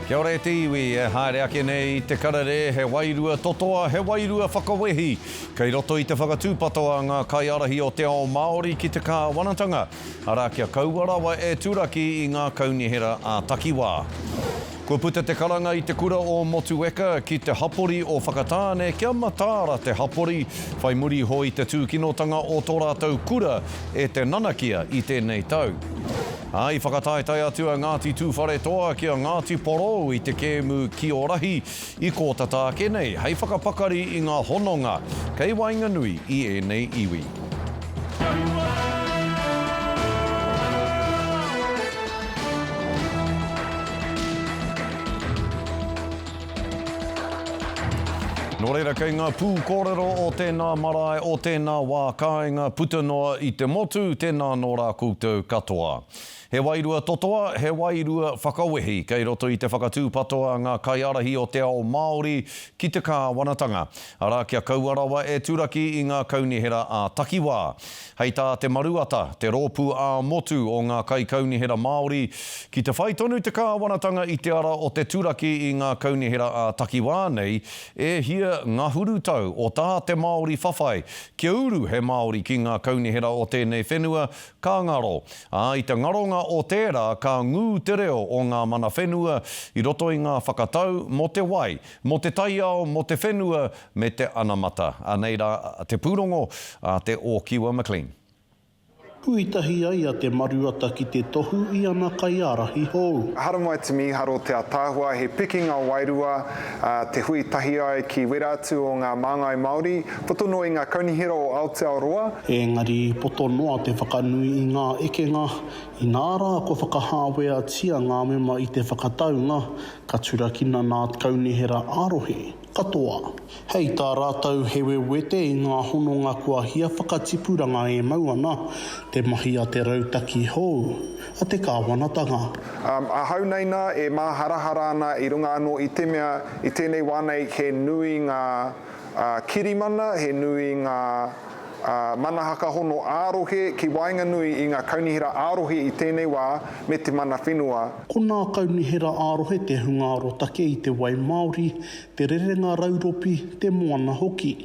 Kia ora te iwi e haere ake nei te karere he wairua totoa, he wairua whakawehi. Kei roto i te whakatūpatoa ngā kaiarahi o te ao Māori ki te kāwanatanga. Ara kia kauarawa e tūraki i ngā kaunihera a Takiwā. Kua puta te karanga i te kura o Motueka ki te hapori o Whakatāne kia mataara te hapori. Whai muri hoi te tūkinotanga o tō rātou kura e te nanakia i tēnei tau. I whakataetai atua Ngāti Tuwharetoa kia Ngāti Porou i te kēmu Ki-o-Rahi i kōtata ake nei. Hei whakapakari i ngā hononga, kei wainga nui i ēnei iwi. Nō reira kei ngā pūkōrero o tēnā marae o tēnā wā kāinga puta noa i te motu, tēnā nō rā koutou katoa. He wairua totoa, he wairua whakawehi, kei roto i te whakatūpatoa ngā kaiarahi o te ao Māori ki te kāwanatanga. Ara kia kauarawa e tūraki i ngā kaunihera a Takiwā. Hei tā te maruata, te rōpū a motu o ngā kai kaunihera Māori ki te whaitonu te kāwanatanga i te ara o te tūraki i ngā kaunihera a Takiwā nei, e hia ngahuru tau o tā te Māori whawhai. Kia uru he Māori ki ngā kaunihera o tēnei whenua, ka ngaro. I te ngaronga o tērā ka ngū te reo o ngā mana whenua i roto i ngā whakatau mo te wai, mo te taiao, mo te whenua me te anamata. Anei rā te pūrongo a te o Kiwa McLean. Puitahi ai a te maruata ki te tohu i ana kaiarahi hou. Hara mai te miharo te atāhua, he piki ngā wairua, te hui tahi ai ki Wenerei o ngā māngai Māori, potono i ngā kaunihera o Aotearoa. Engari potonoa te whakanui i ngā ekenga, i nā rā ko whakahāwea tia ngā mema i te whakataunga, ka turakina nā kaunihera arohe. Katoa. Hei tā rātau he wewete i ngā hononga kua hia whakatipuranga e mau ana, te mahi a te rautaki hou, a te kāwanatanga. A hauneina e māharahara ana i runga anō i te mea, i tēnei wānei he nui ngā kirimana, he nui ngā manahaka hono ārohe ki wainga nui i ngā kaunihera ārohe i tēnei wā me te mana whenua. Ko ngā kaunihera ārohe te hungaro take i te wai Māori, te rerenga rauropi, te moana hoki.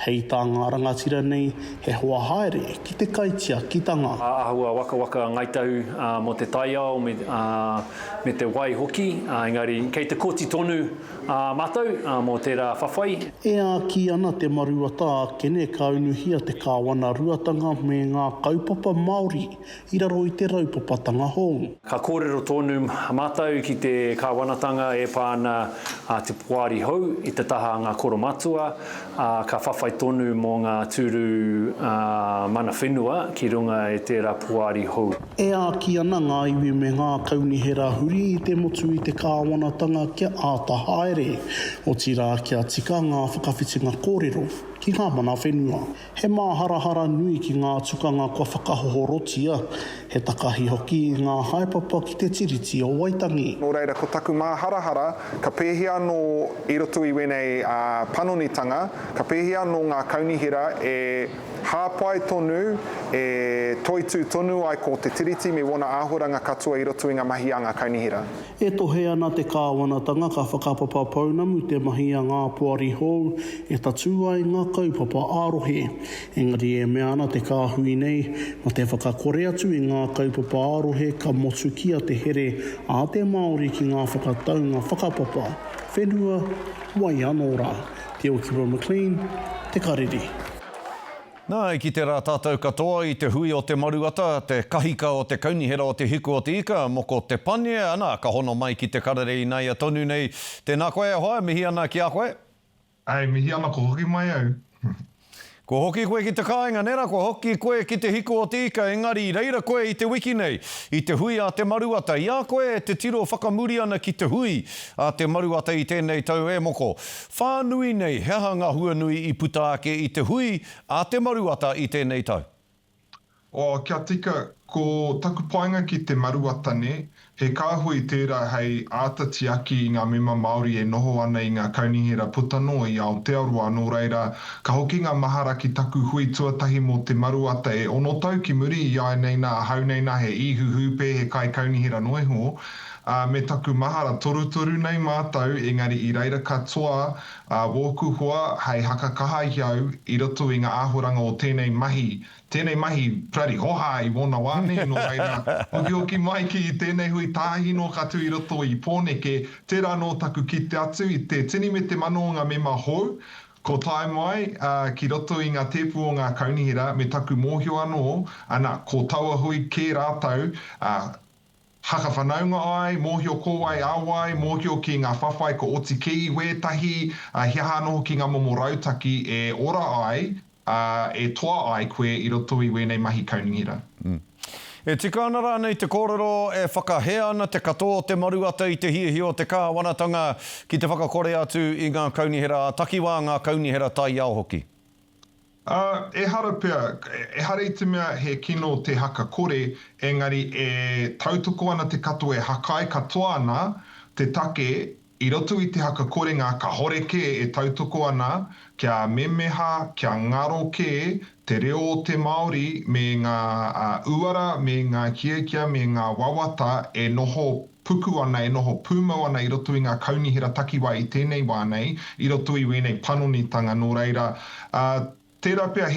Hei tā ngā rangatira nei, he hoa haere ki te kaitia kitanga. Ahua waka ngaitau mo te taiao me te wai hoki, engari kei te koti tonu mātou mo tērā whawhai. Ea ki ana te maruata kene ka unuhia te kāwana ruatanga me ngā kaupapa Māori i raro i te raupapatanga hou. Ka kōrero tonu mātou ki te kāwanatanga e pāna te puari hou i te taha ngā koromatua, ka whawhai tonu mō ngā tūru mana whenua ki runga e tērā puari hou. Ea ki ana ngā iwi me ngā kaunihera huri i te motu i te kāwanatanga kia āta haere, o tira kia tika ngā whakawhitinga kōrero ki ngā mana whenua. He māharahara nui ki ngā tukanga kua whakahohorotia, he takahi hoki i ngā haepapa ki te tiriti o Waitangi. Nō reira, ko taku māharahara, ka pēhia no i roto i Wenerei panonitanga, ka pēhia no ngā kaunihera e hāpai tonu, e toitū tonu ai ko te tiriti me wana āhuranga katoa i roto i ngā mahi a ngā kaunihera. E tohe ana te kāwanatanga ka whakapapa paunamu te mahi a ngā puari hou, e tatu ai ngā kaupapa ārohe. Engari e mea ana te kāhui nei, ma te whakakore atu i ngā kaupapa ārohe ka motu kia te here a te Māori ki ngā whakataunga whakapapa. Whenua, wai anō rā. Te o Kiwa McLean, te karere. Nā, ki te rā tātou katoa i te hui o te maruata, te kahika o te kaunihera o te hiku o te ika, moko te panye, ana, ka hono mai ki te karere i nei a tonu nei. Tēnā koe, hoa, mihi ana ki a koe? Ai, mihi ana ko hoki mai au. Ko hoki koe ki te kāinga nera, ko hoki koe ki te hiku o te ika, engari reira koe i te wiki nei, i te hui a te maruata. Ia koe te tiro whakamuri ana ki te hui a te maruata i tēnei tau e moko. Whānui nei, hea ngā hua nui i puta ake i te hui a te maruata i tēnei tau. Kia tika, ko taku painga ki te maruata ne, he kāhui tērā hei ātati aki i ngā mema Māori e noho ana i ngā kaunihera putano i Aotearoa nō reira, ka hoki ngā mahara ki taku hui tuatahi mō te maruata e ono tau ki muri i ai nei nā hau nei nā he ihu hupe he kai kaunihera noeho, me taku mahara toruturu nei mātou, engari I reira katoa, wōku hoa, hei hakakaha i au, I roto I ngā āhuranga o tēnei mahi. Tēnei mahi prari hoha I wona wane, no reira, hoki mai ki I tēnei hui tāhino katu I roto I pōneke, tērā no taku ki te atu I te tini me te mano o ngā mema hou, ko tae mai ki roto I ngā tepu o ngā kaunihira, me taku mōhio anō, ana ko taua hui kē rātau, haka whanaunga ai, mōhio kōwai awai, mōhio ki ngā whawhai ko oti kei wētahi, hiaha noho ki ngā momo rautaki e ora ai, e toa ai koe I roto I wēnei mahi kaunihira. E tika ana rānei te kōrero e whakahea ana te katoa o te maruata I te hihi o te kāwanatanga ki te whakakore atu I ngā kaunihera, takiwā ngā kaunihera tai au hoki. E hara pia, e hara I te mea he kino te haka kore, engari e tautoko ana te katoa e hakai katoa ana, te take, I roto I te haka kore ngā ka horeke e tautoko ana, kia memeha, kia ngaro ke, te reo o te Māori, me ngā uara, me ngā kiakia, me ngā wawata, e noho puku ana, e noho pūmau ana I roto I ngā kaunihira takiwa I tēnei wānei, I roto I wēnei panonitanga nō reira. Tērā pia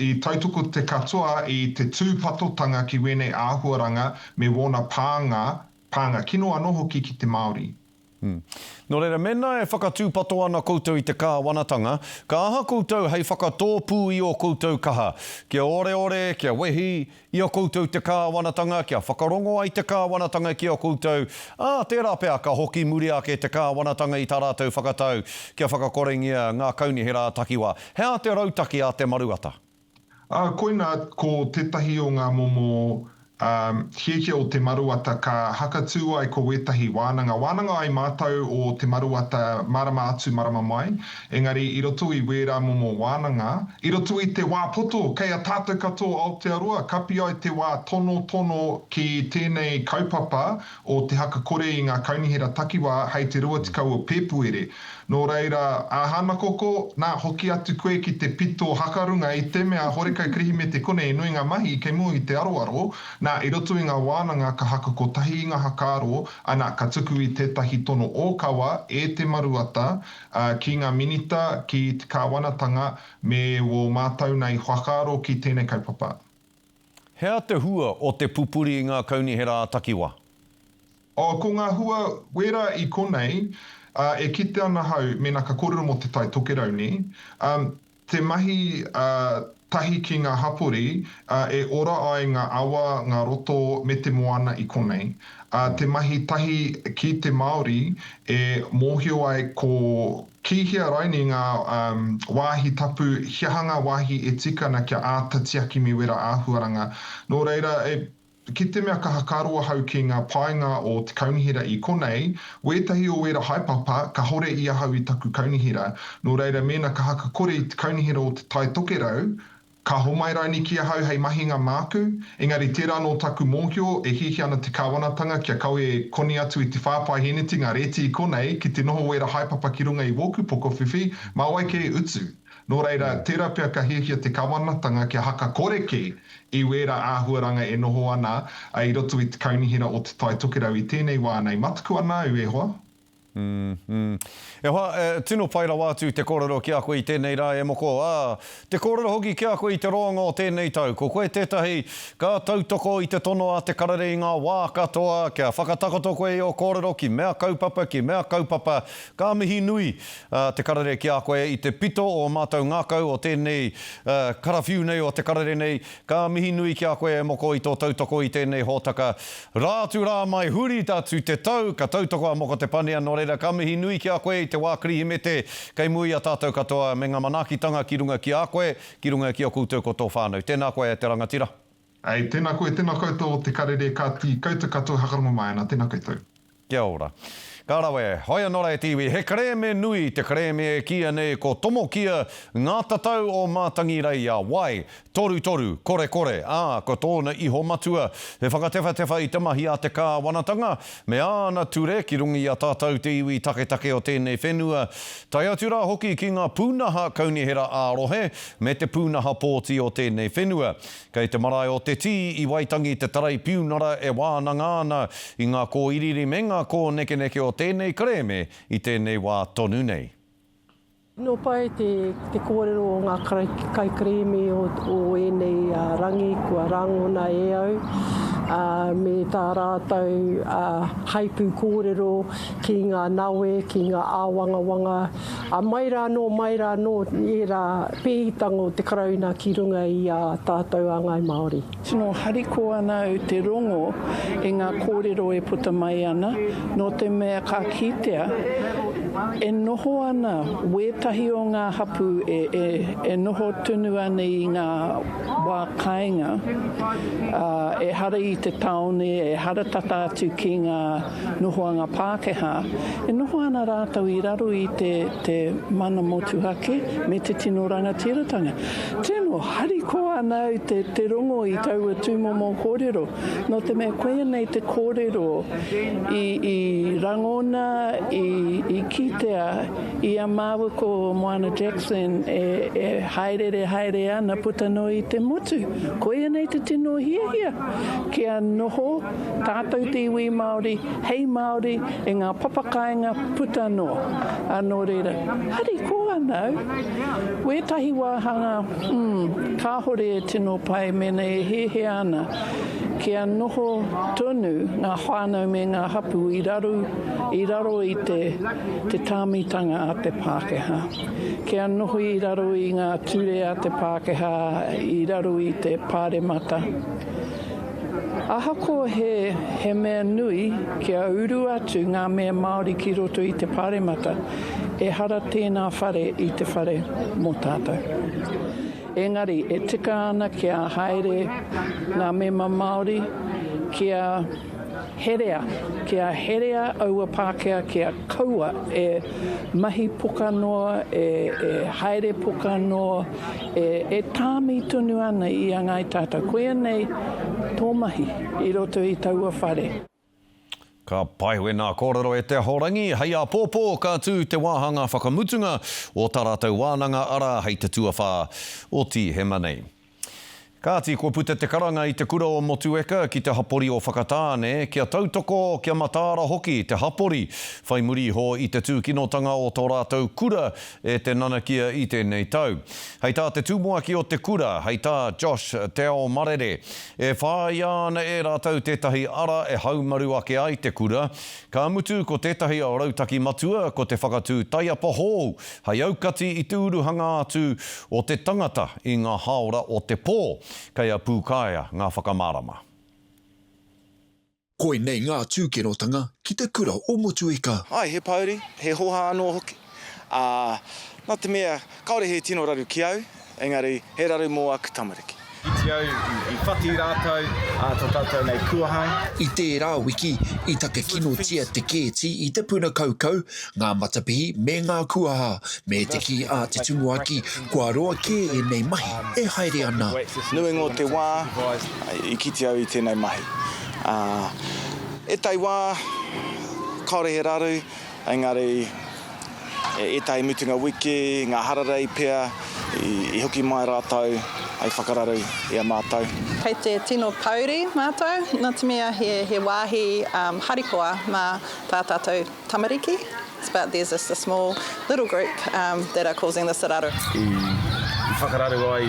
I tautoko te katoa I te tūpatotanga ki wēnei āhuaranga me wōna pānga kino anō hoki ki te Māori. Nō reira, mena e whakatūpato ana koutou I te kāwanatanga, ka aha koutou hei whakatōpū I o koutou kaha. Kia ore, kia wehi, I o koutou te kāwanatanga, kia whakarongo ai te kāwanatanga ki o koutou. Tērā pia ka hoki muri ake te kāwanatanga I tā rātou whakatau, kia whakakorengia ngā kaunihera takiwā. Hea te rautaki a te maruata? Koina, ko tetahi o ngā momo hiehia o te maruata ka hakatū ai ko wētahi wānanga. Wānanga ai mātou o te maruata marama atu marama mai. Engari, I roto I wērā momo wānanga. I roto I te wā poto, kei a tātou katoa Aotearoa, kapi ai te wā tono ki tēnei kaupapa o te haka kore I ngā kaunihera takiwā hei te rua tikau o Pēpuere. Nō reira, hana koko, nā hoki atu koe ki te pito hakarunga I te mea horekai krihi me te kone e nui ngā mahi kei mua I te aroaro, nā I roto I ngā wānanga ka haka ko tahi I ngā hakaro, ana ka tuku I tētahi tono o kawa e te maruata, ki ngā minita, ki te kāwanatanga, me o mātou nei whakaaro ki tēnei kaupapa. Hea te hua o te pupuri I ngā kaunihera takiwā? Ko ngā hua wera I konei, e kite ana hau mena ka kōrero mo te tai tokerau ni. Te mahi tahi ki ngā hapori e ora ai ngā awa, ngā roto me te moana I konei. Te mahi tahi ki te Māori e mōhio ai ko Ki-o-Rahi ni ngā wāhi tapu, hiahanga wāhi e tika na kia ātatiaki me wera āhuaranga. Nō reira, ki te mea ka hakaroa hau ki ngā painga o te kaunihira I konei, wētahi o wera haipapa ka hore ia hau I taku kaunihira. Nō reira, mena ka haka kore I te kaunihira o te tai tokerau, ka homairai ni kia hau hei mahinga māku, engari tērā no taku mōhio e hihi ana te kāwanatanga kia kau e koni atu I te whāpai heneti ngā reti I konei, ki te noho wera haipapa ki runga I wōku poko whiwhi, mā wai ke utu. Nō reira, tērā pia ka hihia te kāwanatanga kia haka koreke I wera āhuaranga e noho ana I roto I te kaunihira o te tai tokerau I tēnei wānei. Matuku ana au e hoa? E hoa, tino paira wātu te kōrero ki a koe I tēnei rā e moko. Te kōrero hoki ki a koe I te roanga o tēnei tau. Ko koe tētahi ka tautoko I te tono a te karere I ngā wā katoa, kia whakatakoto koe I o kōrero ki mea kaupapa, ka mihi nui te karere ki a koe I te pito o mātou ngākau o tēnei karawhiu nei o te karere nei, ka mihi nui ki a koe e moko I tō tautoko I tēnei hōtaka. Rātu rā mai huri tātu te tau, ka tautoko a moko te panea no reira, ka mihi nui ki a koe I te wākrihi me te kei mui a tātou katoa me ngā manakitanga ki runga ki a koe, ki runga ki o koutou ko tō whānau. Tēnā koe te rangatira. Tēnā koe, tēnā koutou o te karere ka tī koutou katoa hakarama mai ana, tēnā koutou. Kia ora. Kārawe, Wenerei TV, he kareme nui te kareme kia nei ko tomo kia ngā tatau o mātangirei a wai, toru, kore, ko tōna iho matua, he whakatefa i te mahi a te kāwanatanga, me āna ture ki rungi a tātou te iwi take o tēnei whenua. Tai atu rā hoki ki ngā pūnaha kaunihera ārohe, me te pūnaha pōti o tēnei whenua. Kei te marae o te tī i waitangi te tarai piunara e wānanga ana i ngā kōiriri me ngā kō neke o tēnei kareme i tēnei wā tonu nei. No pai te kōrero o ngā kai kareme o enei rangi kua rangona e au. Me tā rātou haipū kōrero ki ngā nawe, ki ngā āwangawanga. Mai rā no e rā pēhitango te karauna ki runga i tātou āngai Māori. Tino hariko ana o te rongo e ngā kōrero e puta mai ana, no te mea ka kitea, e noho ana, wētahi o ngā hapu e noho tunu ana i ngā wā kāinga, e hara i te taone, e hara tata atu ki ngā nohoanga Pākehā, e noho ana rātau i raro i te mana motuhake me te tino rangatiratanga. Tēnō hariko ana o te rongo i taua tūmomo kōrero, no te mea koe nei te kōrero i rangona, i kitea, i a māua ko Moana Jackson e haere ana puta no i te motu. Koe nei te tino hia. Kia noho tātou te iwi Māori, hei Māori, e ngā papakainga puta no. Anō reira, hari ko anau. Wētahi wāhanga, kāhore e tino pai mena e hehe ana. Kia noho tonu ngā whānau me ngā hapu i raro i te tāmitanga a te Pākehā. Kia noho i raro i ngā ture a te Pākehā, i raro i te pāremata. Ahako he mea nui kia uru atu ngā mea Māori ki roto i te pāremata, e hara tēnā whare i te whare mō tātou. Engari, e tika ana kia haere ngā mema Māori, kia herea aua Pākehā, kia kaua e mahi puka noa, e haere puka noa, e tāmi tunu ana i a ngai tātou. Koe nei tō mahi i roto i taua whare. Ka paiwe nā kōrero e te horangi, hei a pōpō ka tū te wāhanga whakamutunga o tā rātou wānanga ara hei te tuawhā o Tīhema nei. Kāti, kua puta te karanga i te kura o motueka ki te hapori o Whakatāne, kia tautoko, kia mataara hoki, te hapori, whai muri ho i te tūkinotanga o tō rātou kura e te nanakia i tēnei tau. Hei tā te tūmoaki o te kura, hei tā Josh te ao marere, e whai ana e rātou tētahi ara e haumaru ake ai te kura, ka mutu ko tētahi o rautaki matua ko te whakatū taiapa hou, hei aukati i tūruhanga atu o te tangata i ngā haora o te pō. Kei a pūkaia ngā whakamārama. Koe nei ngā tūkinotanga ki te kura o motueka. Ai, he pauri, he hoha anō hoki. Nā te mea, kaore he tino raru ki au, engari he raru mō aku tamariki. I te au, i whati rātou, tō tātou nei kuahai. I tērā wiki, i take kino tia te kēti i te puna kaukau, ngā matapihi me ngā kuaha, me te ki a te tumuaki, kua roa kē e nei mahi e haere ana. Nui ngō te wā, i kiti au i tēnei mahi. E tai wā, kaore he raru, engari e tai mutunga wiki, ngā hararei pia, i hoki mai rātou, ai whakararu i a mātou. Kei te tino pauri mātou, nā te mea he wāhi harikoa mā tā tātou tamariki. But there's just a small little group that are causing this raro. I whakararu ai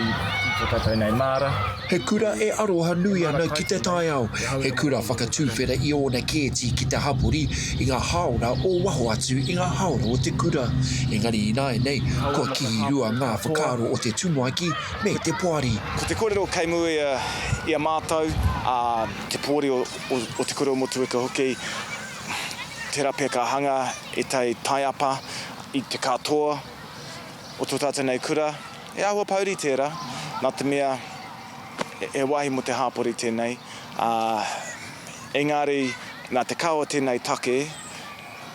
tō tātou nei māra. He kura e aroha nui ana ki te taiao. He kura whakatūwhera i ona kēti ki te hapori i ngā haora o waho atu i ngā haora o te kura. Engari i nāi nei, kua kihirua ngā whakaro o te tumuaki me te poari. Ko te kōrero keimu i a mātou, te pōri o te kura o motueka hoki, te rapia ka hanga e tai taiapa i te katoa o tō tātou nei kura. E ahua pauri tērā, nā te mea e wahi mo te hāpori tēnei. Engari, nā te kaua tēnei take,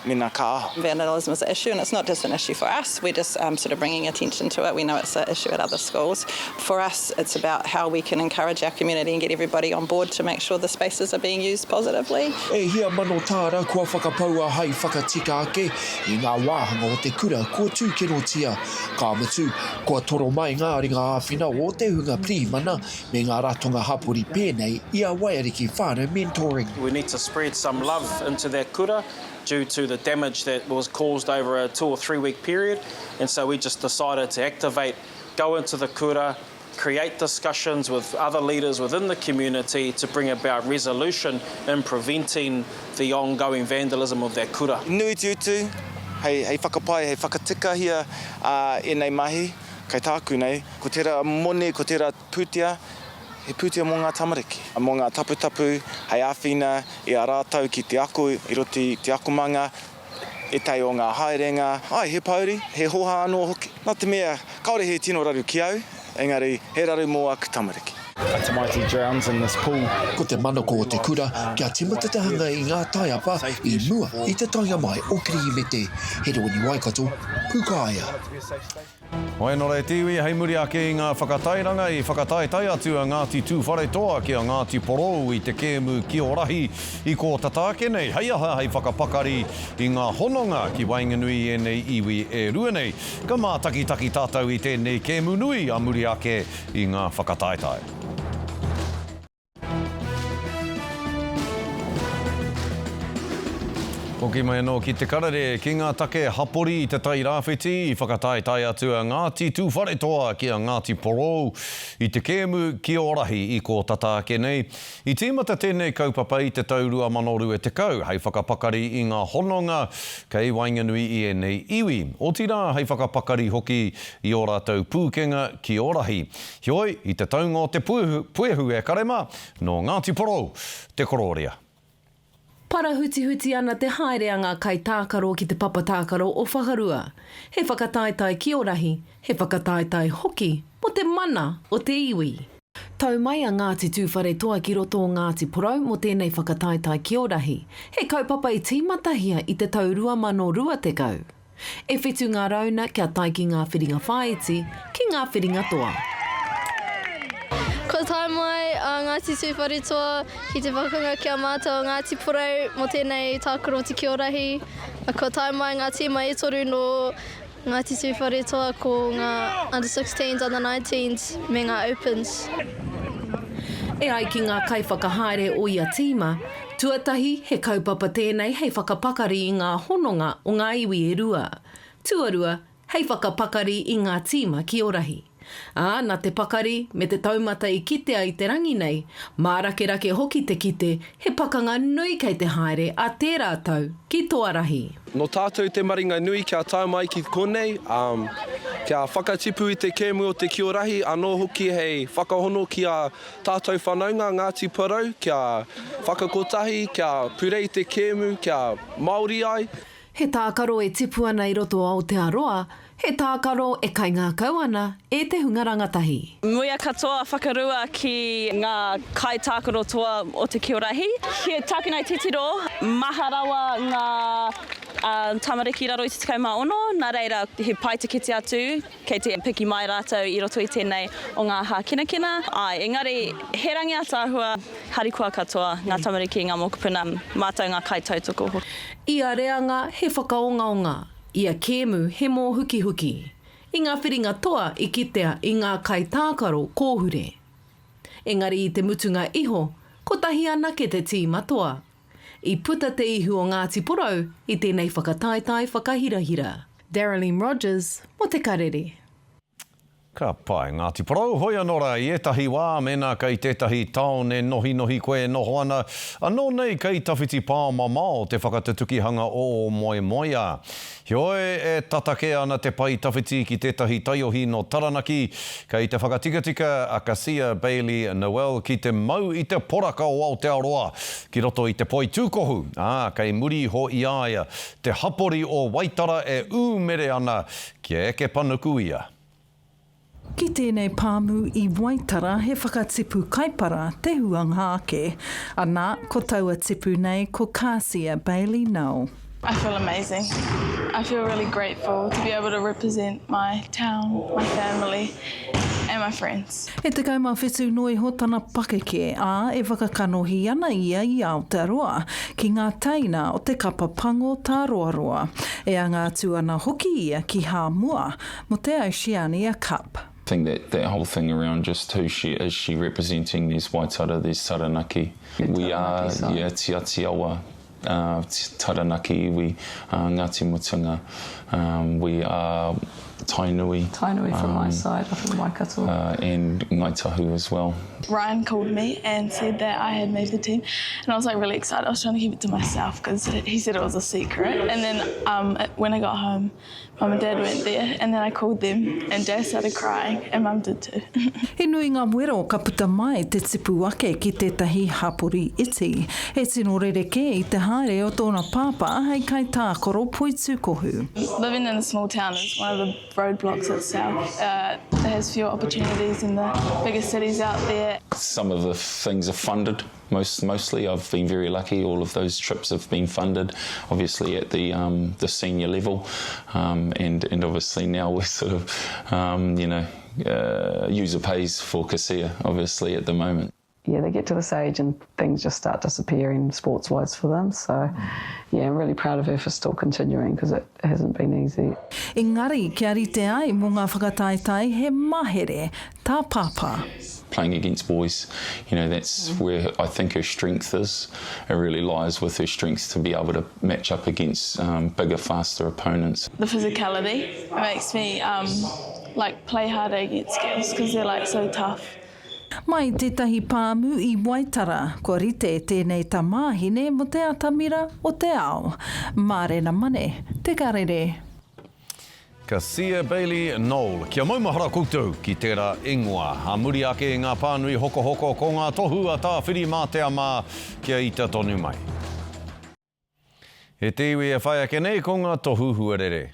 Mina ka. Vandalism is an issue, and it's not just an issue for us. We're just sort of bringing attention to it. We know it's an issue at other schools. For us, it's about how we can encourage our community and get everybody on board to make sure the spaces are being used positively. E hia mataara kua whakapaua hai whakatika ake I ngā wāhanga o te kura kua tūkenotia. Ka matu, kua toro mai ngā ringa āwhina o te hunga primana me ngā ratonga hapori pēnei I a Waiariki whānau mentoring. We need to spread some love into that kura due to the damage that was caused over a 2 or 3 week period. And so we just decided to activate, go into the kura, create discussions with other leaders within the community to bring about resolution in preventing the ongoing vandalism of that kura. Nui tutu, hei whakapai, hei whakatika hia e nei mahi, kai tāku nei, ko tērā mone, ko tērā pūtia, he pūtia mō ngā tamariki. Mō ngā taputapu, hei āwhina, I a rātau ki te ako, I roti te akomanga, e tai o ngā haerenga, he pauri, he hoha anō hoki. Nā te mea, kaore he tino raru ki au, engari he raru mō aku tamariki. Te mighty drowns in this pool. Ko te manako o te kura, kia timatatahanga I ngā taiapa I mua I te taia mai o Kirimete. He roi ni Waikato, Pukaia. Wenerei tiwi, hei muri ake I ngā whakatairanga I whakataitai atu a Ngāti Tuwharetoa ki a Ngāti Porou I te kēmu Ki-o-Rahi I ko tatāke nei. Hei aha hei whakapakari I ngā hononga ki wainganui nei iwi e ruanei. Ka mā taki tātou I tēnei kēmu nui a muri ake I ngā whakataitai. Koki mai anō ki te karere, ki ngā take hapori I te tai rāwhiti I whakataitai atu a Ngāti Tuwharetoa ki a Ngāti Porou I te kēmu Ki-o-Rahi I ko tatāke nei. I tīmata tēnei kaupapa I te taurua manoru e te kau, hei whakapakari I ngā hononga kei wainganui I nei iwi. O tira hei whakapakari hoki I ō rātou pūkenga Ki-o-Rahi. Hioi, I te taunga o te puehu e karema, no Ngāti Porou, te kororia. Para huti ana te haereanga kai tākaro ki te papa tākaro o whakarua. He whakataitai Ki-o-Rahi, he whakataitai hoki mo te mana o te iwi. Tau mai a Ngāti Tuwharetoa ki roto o Ngāti Porou mo tēnei whakataitai Ki-o-Rahi. He kaupapa I tīmatahia I te tau 2002 te kau. E whetu ngā rauna kia tai ki ngā whiringa whaeti ki ngā whiringa toa. Ko tai mai a Ngāti Tuwharetoa ki te whakunga kia mātou Ngāti Porou mo tēnei tākaro te Ki-o-Rahi. Ko tai mai ngā tīma e toru no Ngāti Tuwharetoa ko ngā under 16s, under 19s me ngā opens. E ai ki ngā kai whakahaere o ia tīma, tuatahi he kaupapa tēnei hei whakapakari I ngā hononga o ngā iwi e rua. Tuarua, hei whakapakari I ngā tīma Ki-o-Rahi. Nā te pakari me te taumata I kitea I te rangi nei, mārake hoki te kite, he pakanga nui kei te haere a tērā tau ki Tuwharahi. No tātou te maringa nui kia tau mai ki konei, kia whakatipu I te kēmu o te Ki-o-Rahi, anō hoki hei whakahono ki a tātou whanaunga Ngāti Porou, kia whakakotahi, kia purei te kēmu, kia Māori ai. He tākaro e tipu ana I roto o te aroa, he tākaro e kai ngā kauana e te hunga rangatahi. Muia katoa whakarua ki ngā kai tākaro toa o te Ki-o-Rahi. He tākinai titiro, maharawa ngā tamariki raro I te tikau mā ono, nā reira he pai te kite atu, kei te piki mai rātou I roto I tēnei o ngā hā kinakina. Engari, he rangi atāhua, harikua katoa ngā tamariki ngā mokupuna, mātou ngā kai tautoko. Ia reanga he whakaongaonga, ia kēmu he mō huki. I ngā whiringa toa I kitea I ngā kai tākaro kōhure. Engari I te mutunga iho, ko tahi anake te tīma toa. I puta te ihu o Ngāti Porou I tēnei whakataitai whakahirahira. Darylene Rogers, mo te karere. Ka pai Ngāti Porou, hoi anora I etahi wā mena kei tētahi taone nohi koe noho ana. Anō nei kei tawhiti pāmamao te whakatatukihanga o moia. Hioi e tatake ana te pai tawhiti ki tētahi taiohi no Taranaki, kei te whakatikatika Akasia Bailey Noel ki te mau I te poraka o Aotearoa, ki roto I te poi tūkohu. Kei muri ho iaia, te hapori o Waitara e ūmere ana, ki eke panuku ia. Ki tēnei pāmu I Waitara he whakatipu kaipara te huanga ake. Anā, ko taua tipu nei ko Akasia Bailey Noel. I feel amazing. I feel really grateful to be able to represent my town, my family and my friends. E te kaimawhetu noi ho tana pakeke e whakakanohi ana ia I Aotearoa ki ngā taina o te kapapango tā roaroa. E a ngā tuana hoki ia ki Hāmua mo te Oceania Cup. I think that whole thing around just who she is, she representing these Waitara, these Taranaki. We are, Tiatiawa, Taranaki, we Ngāti Mutunga, we are Tainui. Tainui from my side, up in Waikato. And Ngaitahu as well. Ryan called me and said that I had made the team, and I was like really excited. I was trying to keep it to myself because he said it was a secret. And then when I got home, Mum and Dad went there, and then I called them, and Dad started crying, and Mum did too. He nui ngā wero ka puta mai te tipu ake ki tētahi hapori iti. He tino rereke I te haere o tōna pāpā hei kai tākoro poitu kohu. Living in a small town is one of the roadblocks itself. It has fewer opportunities than the bigger cities out there. Some of the things are funded. Mostly, I've been very lucky. All of those trips have been funded, obviously at the senior level, and obviously now we're sort of, user pays for Kasea, obviously at the moment. Yeah, they get to this age and things just start disappearing sports-wise for them. So, yeah, I'm really proud of her for still continuing because it hasn't been easy. Engari, kia rite ai mo ngā whakataetai he mahere, tā pāpā. Playing against boys, that's where I think her strength is. It really lies with her strength to be able to match up against bigger, faster opponents. The physicality makes me play harder against girls because they're so tough. Mai tētahi pāmu I Waitara, ko rite tēnei tamāhine mo te atamira o te ao. Mārena mane, te karere. Kasia Bailey Noel, kia maumahara koutou ki tērā ingoa. Ha muri ake ngā pānui hoko ko ngā tohu a tā whiri mā te ama kia ita tonu mai. He te iwi e whai ake nei ko ngā tohu Huarere.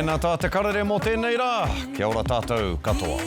Nā tā te karere mō tēnei rā, kia ora tātou katoa.